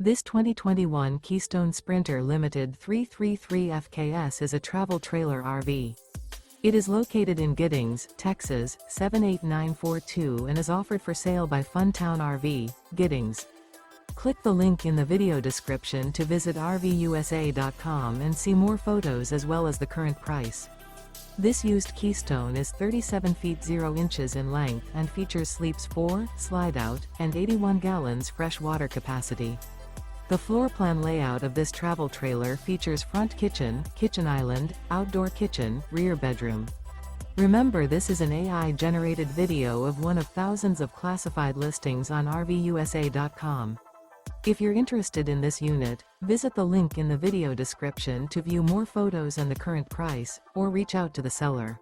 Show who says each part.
Speaker 1: This 2021 Keystone Sprinter Limited 333 FKS is a travel trailer RV. It is located in Giddings, Texas, 78942 and is offered for sale by Funtown RV, Giddings. Click the link in the video description to visit RVUSA.com and see more photos as well as the current price. This used Keystone is 37 feet 0 inches in length and features sleeps 4, Slideout, and 81 gallons fresh water capacity. The floor plan layout of this travel trailer features front kitchen, kitchen island, outdoor kitchen, rear bedroom. Remember, this is an AI-generated video of one of thousands of classified listings on RVUSA.com. If you're interested in this unit, visit the link in the video description to view more photos and the current price, or reach out to the seller.